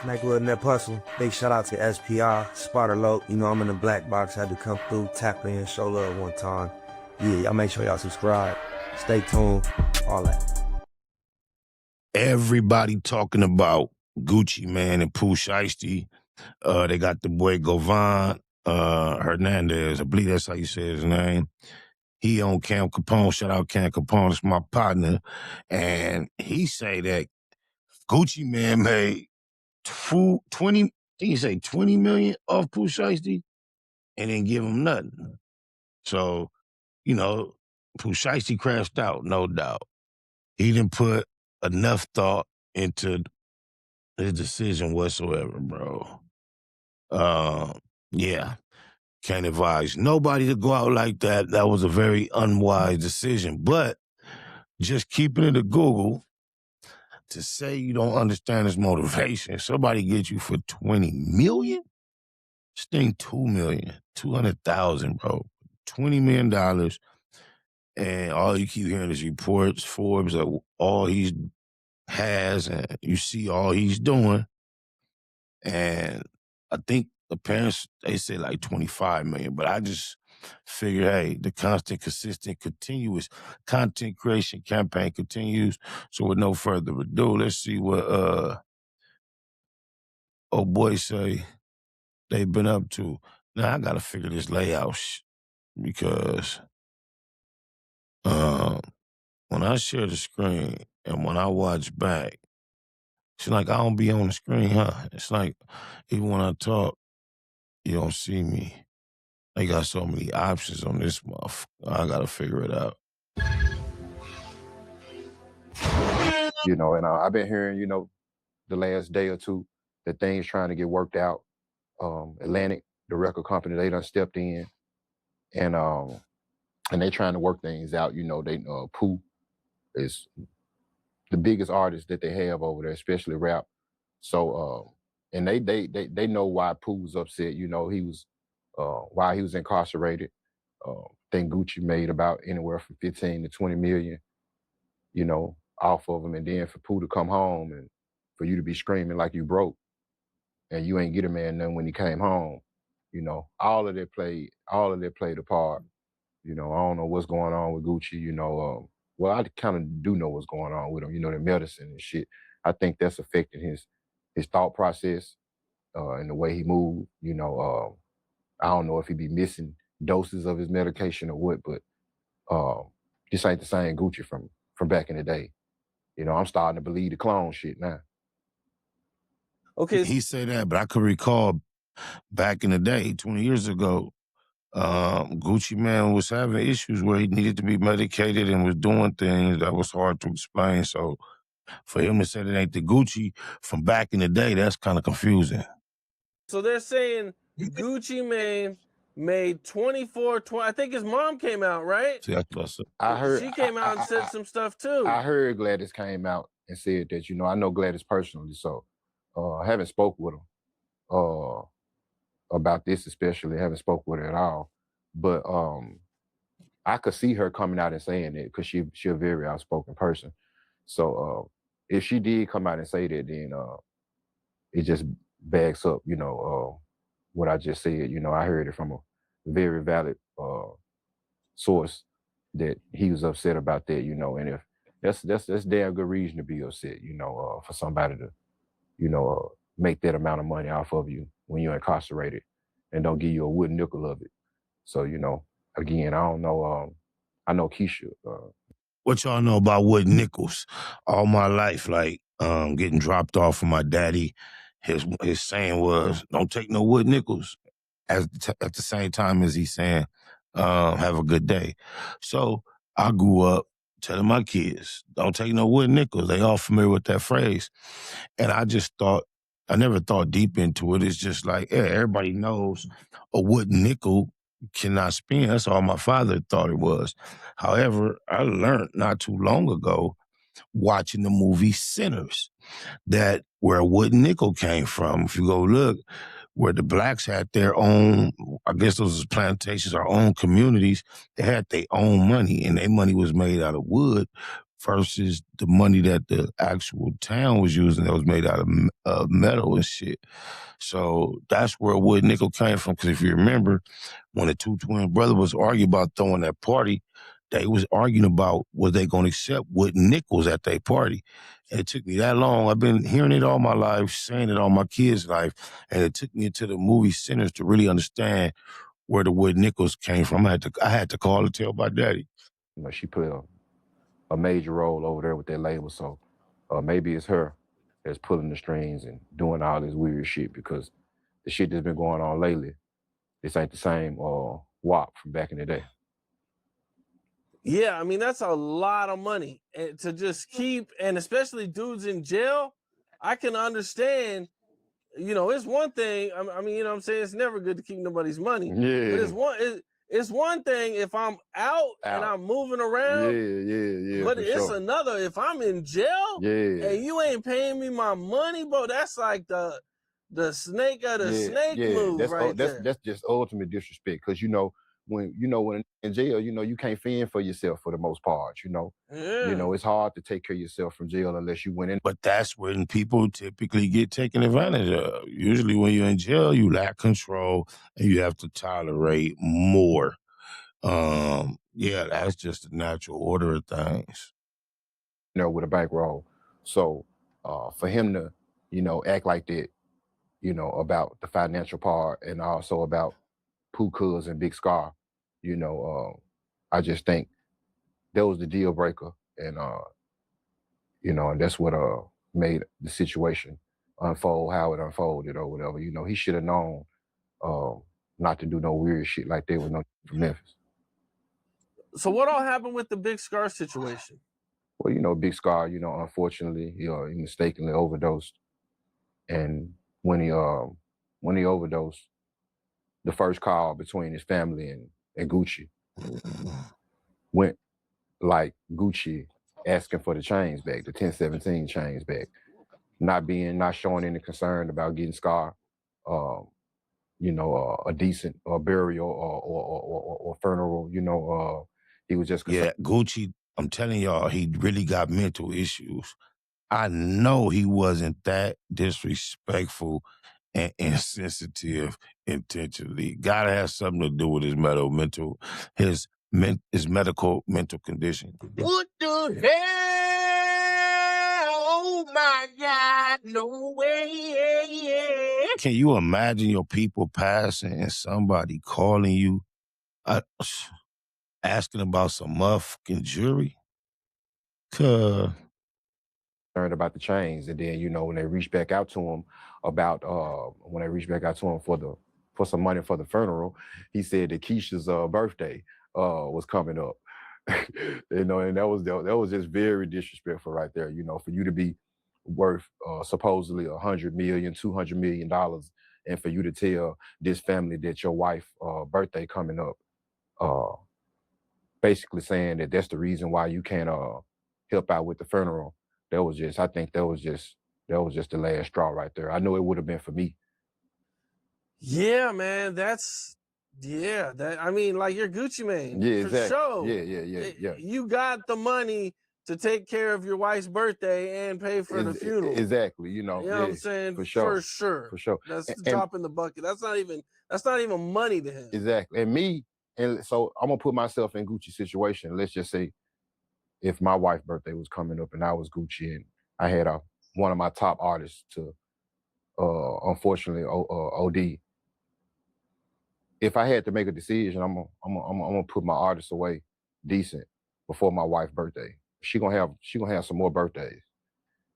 Smack Little Nip Hustle. Big shout out to SPI, Spotter Low. You know I'm in the black box. Had to come through, tap in, show love one time. Yeah, y'all make sure y'all subscribe. Stay tuned. All that. Everybody talking about Gucci Mane and Pooh Shiesty. They got the boy Govan Hernandez. I believe that's how you say his name. He on Cam Capone. Shout out Cam Capone. It's my partner. And he say that Gucci Mane made 20, I think he say 20 million off Pooh Shiesty and didn't give him nothing. So, you know, Pooh Shiesty crashed out, no doubt. He didn't put enough thought into his decision whatsoever, bro. Yeah, can't advise nobody to go out like that. That was a very unwise decision. But just keeping it a Google to say you don't understand his motivation, somebody get you for 20 million? Sting 2 million, 200,000, bro. $20 million. And all you keep hearing is reports, Forbes, all he has, and you see all he's doing. And I think the parents, they say like 25 million, but I just figure, hey, the constant, consistent, continuous content creation campaign continues. So with no further ado, let's see what old boy say they've been up to. Now I gotta figure this layout because when I share the screen and when I watch back, it's like I don't be on the screen, huh? It's like even when I talk, you don't see me. They got so many options on this motherfucker. I gotta figure it out. You know, and I've been hearing, you know, the last day or two that things trying to get worked out. Atlantic, the record company, they done stepped in and they trying to work things out. You know, they Pooh is the biggest artist that they have over there, especially rap. So and they know why Pooh's upset. You know, he was why he was incarcerated. I think Gucci made about anywhere from 15 to 20 million, you know, off of him. And then for Pooh to come home and for you to be screaming like you broke and you ain't get a man none when he came home, you know, all of that played a part. You know, I don't know what's going on with Gucci, you know, well, I kind of do know what's going on with him, you know, the medicine and shit. I think that's affecting his thought process and the way he moved, you know. I don't know if he be missing doses of his medication or what, but this ain't the same Gucci from back in the day. You know, I'm starting to believe the clone shit now. Okay. He said that, but I could recall back in the day, 20 years ago, Gucci Mane was having issues where he needed to be medicated and was doing things that was hard to explain. So for him to say that ain't the Gucci from back in the day, that's kind of confusing. So they're saying Gucci Mane made 24, I think his mom came out, right? See, that's I heard she came out and said some stuff too. I heard Gladys came out and said that, you know, I know Gladys personally, so I haven't spoke with him about this, especially haven't spoke with her at all. But I could see her coming out and saying it because she's a very outspoken person. So if she did come out and say that, then it just backs up, you know, what I just said. You know, I heard it from a very valid source that he was upset about that, you know, and if that's damn good reason to be upset, you know, for somebody to, you know, make that amount of money off of you when you're incarcerated and don't give you a wood nickel of it. So, you know, again, I don't know. I know Keisha. What y'all know about wood nickels? All my life, like getting dropped off from my daddy, his saying was, "Don't take no wood nickels." At the same time as he's saying, "Have a good day." So I grew up telling my kids, "Don't take no wood nickels." They all familiar with that phrase, and I just thought, I never thought deep into it. It's just like, yeah, everybody knows a wood nickel cannot spin. That's all my father thought it was. However, I learned not too long ago watching the movie Sinners that where a wooden nickel came from. If you go look, where the blacks had their own, I guess those was plantations, our own communities, they had their own money, and their money was made out of wood versus the money that the actual town was using that was made out of metal and shit. So that's where wood nickel came from. Because if you remember, when the two twin brothers was arguing about throwing that party, they was arguing about was they going to accept wood nickels at their party. And it took me that long. I've been hearing it all my life, saying it all my kids' life, and it took me into the movie centers to really understand where the wood nickels came from. I had to call and tell my daddy. You know, she played a major role over there with that label, so maybe it's her that's pulling the strings and doing all this weird shit, because the shit that's been going on lately, this ain't the same WAP from back in the day. Yeah, I mean, that's a lot of money to just keep, and especially dudes in jail. I can understand, you know, it's one thing. I mean, you know what I'm saying? It's never good to keep nobody's money. Yeah. But it's one thing if I'm out and I'm moving around. Yeah. But it's another if I'm in jail and you ain't paying me my money, bro. That's like the snake of the snake move there. That's just ultimate disrespect, because when in jail, you can't fend for yourself for the most part. You know, it's hard to take care of yourself from jail unless you went in. But that's when people typically get taken advantage of. Usually when you're in jail, you lack control and you have to tolerate more. Yeah, that's just the natural order of things. With a bankroll. So for him to, act like that, about the financial part and also about Pooh Cuz and Big Scar, I just think that was the deal breaker. And, and that's what made the situation unfold how it unfolded or whatever. He should have known not to do no weird shit like that with no from Memphis. So what all happened with the Big Scar situation? Well, Big Scar, unfortunately, he mistakenly overdosed. And when he overdosed, the first call between his family and Gucci went like Gucci asking for the chains back, the 1017 chains back, not showing any concern about getting Scar, a decent burial or funeral. He was just concerned. Yeah, Gucci, I'm telling y'all, he really got mental issues. I know he wasn't that disrespectful and insensitive intentionally. Gotta have something to do with his his medical mental condition. What the hell? Oh my God, no way. Can you imagine your people passing and somebody calling you, asking about some motherfucking jewelry? Concerned about the chains, and then when they reached back out to him for some money for the funeral, he said that Keisha's birthday was coming up. And that was just very disrespectful right there. For you to be worth supposedly $100 million, $200 million, and for you to tell this family that your wife's birthday coming up, basically saying that that's the reason why you can't help out with the funeral. I think that was just the last straw right there. I know it would have been for me. Yeah, man, I mean, like you're Gucci Mane. Yeah, for exactly. sure. Yeah. You got the money to take care of your wife's birthday and pay for the funeral. Exactly. You know what I'm saying? For sure. For sure. That's And drop in the bucket. That's not even money to him. Exactly. And so I'm gonna put myself in Gucci's situation. Let's just say if my wife's birthday was coming up and I was Gucci and I had one of my top artists to unfortunately OD. If I had to make a decision, I'm gonna put my artist away decent before my wife's birthday. She gonna have some more birthdays.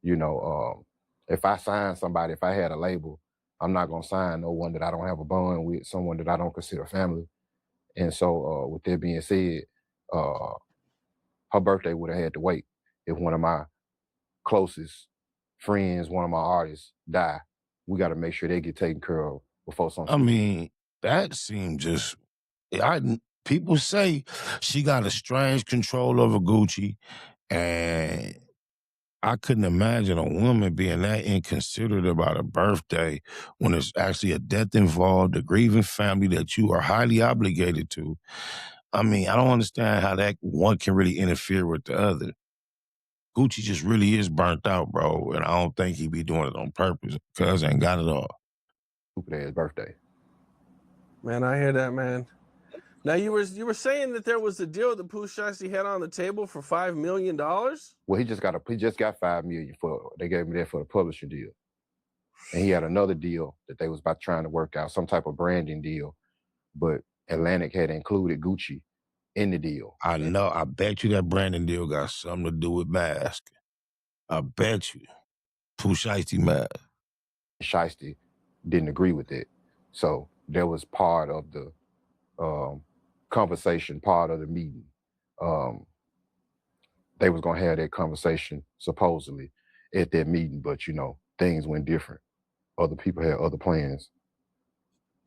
If I sign somebody, if I had a label, I'm not gonna sign no one that I don't have a bond with, someone that I don't consider family. And so with that being said, her birthday would have had to wait. If one of my closest friends, one of my artists die, we got to make sure they get taken care of before something. I mean, that seemed just. People say she got a strange control over Gucci, and I couldn't imagine a woman being that inconsiderate about a birthday when there's actually a death involved, a grieving family that you are highly obligated to. I mean, I don't understand how that one can really interfere with the other. Gucci just really is burnt out, bro, and I don't think he be doing it on purpose. Cuz ain't got it all. Stupid ass birthday. Man, I hear that, man. Now you were saying that there was a deal that Pooh Shiesty had on the table for $5 million. Well, he just got $5 million they gave him that for the publishing deal. And he had another deal that they was about trying to work out, some type of branding deal. But Atlantic had included Gucci in the deal. I know. I bet you that Brandon deal got something to do with mask. I bet you. Pooh Shiesty mask. Shiesty didn't agree with it. So that was part of the conversation, part of the meeting. They was gonna have that conversation supposedly at that meeting, but you know, things went different. Other people had other plans.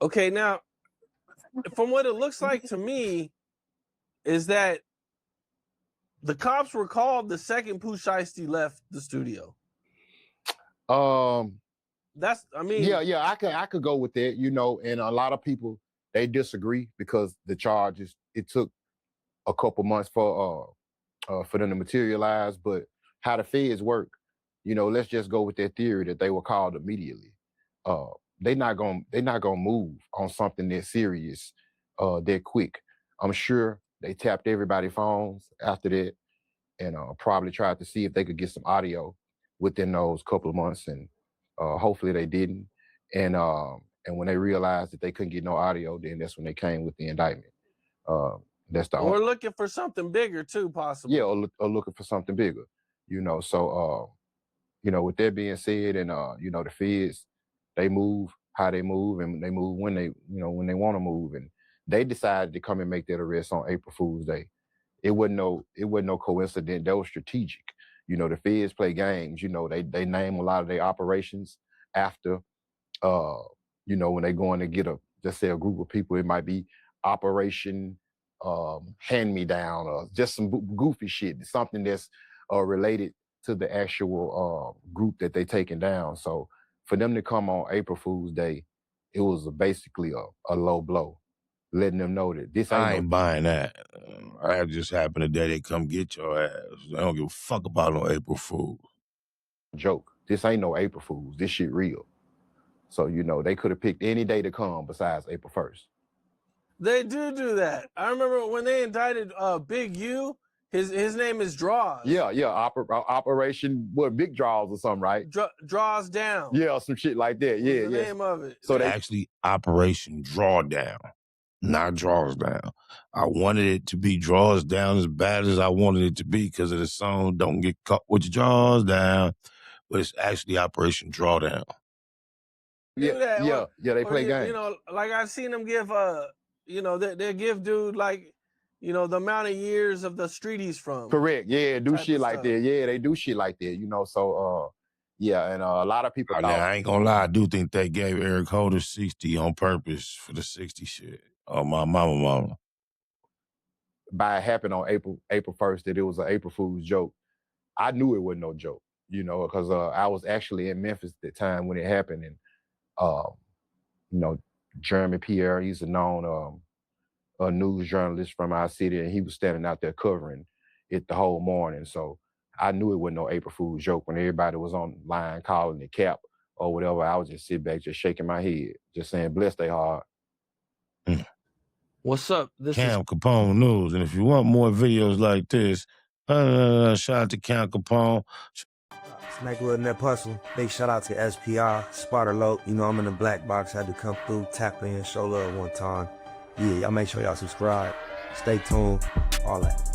Okay, now, from what it looks like to me, is that the cops were called the second Pooh Shiesty left the studio. That's, I mean, yeah, I could go with that, you know, and a lot of people they disagree because the charges, it took a couple months for them to materialize, but how the feds work, you know, let's just go with that theory that they were called immediately. They're not gonna move on something that serious that quick. I'm sure they tapped everybody's phones after that and probably tried to see if they could get some audio within those couple of months, and hopefully they didn't. And when they realized that they couldn't get no audio, then that's when they came with the indictment. That's the we're looking for something bigger too, possibly. Yeah, or looking for something bigger, you know. So you know, with that being said, and you know, the feds, they move how they move, and they move when they, you know, when they want to move, and they decided to come and make that arrest on April Fool's Day. It wasn't no coincidence. That was strategic. You know, the feds play games. You know, they name a lot of their operations after, you know, when they go in to get just say a group of people, it might be Operation Hand Me Down, or just some goofy shit, something that's related to the actual group that they taking down. So for them to come on April Fool's Day, it was basically a low blow, letting them know that this ain't I ain't buying that. I just happened the day they come get your ass. I don't give a fuck about no April Fool. Joke. This ain't no April Fools. This shit real. So, you know, they could have picked any day to come besides April 1st. They do that. I remember when they indicted Big U, his name is Draws. Yeah. Operation, Big Draws or something, right? Draws Down. Yeah, some shit like that. Yeah, the name of it. So they actually Operation Drawdown, not Draws Down. I wanted it to be Draws Down as bad as I wanted it to be because of the song Don't Get Caught With Your Draws Down, but it's actually Operation Drawdown. Yeah, they play games. You know, like I've seen them give, you know, they give dude like, you know, the amount of years of the street he's from. Correct. Yeah, do shit like that. Yeah, they do shit like that. You know, so yeah, and a lot of people. I ain't gonna lie, I do think they gave Eric Holder 60 on purpose for the 60 shit. Oh, my mama. By it happened on April 1st, that it was an April Fool's joke. I knew it wasn't no joke, you know, because I was actually in Memphis at the time when it happened, and you know, Jeremy Pierre, he's a known a news journalist from our city, and he was standing out there covering it the whole morning. So I knew it wasn't no April Fool's joke. When everybody was online calling it cap or whatever, I was just sitting back, just shaking my head, just saying, bless they heart. What's up? This Cam Capone News. And if you want more videos like this, shout out to Cam Capone. Smack a little net hustle. Big shout out to SPI, Spotter Low. You know I'm in the black box. Had to come through, tap in, show love one time. Yeah, y'all make sure y'all subscribe. Stay tuned. All that.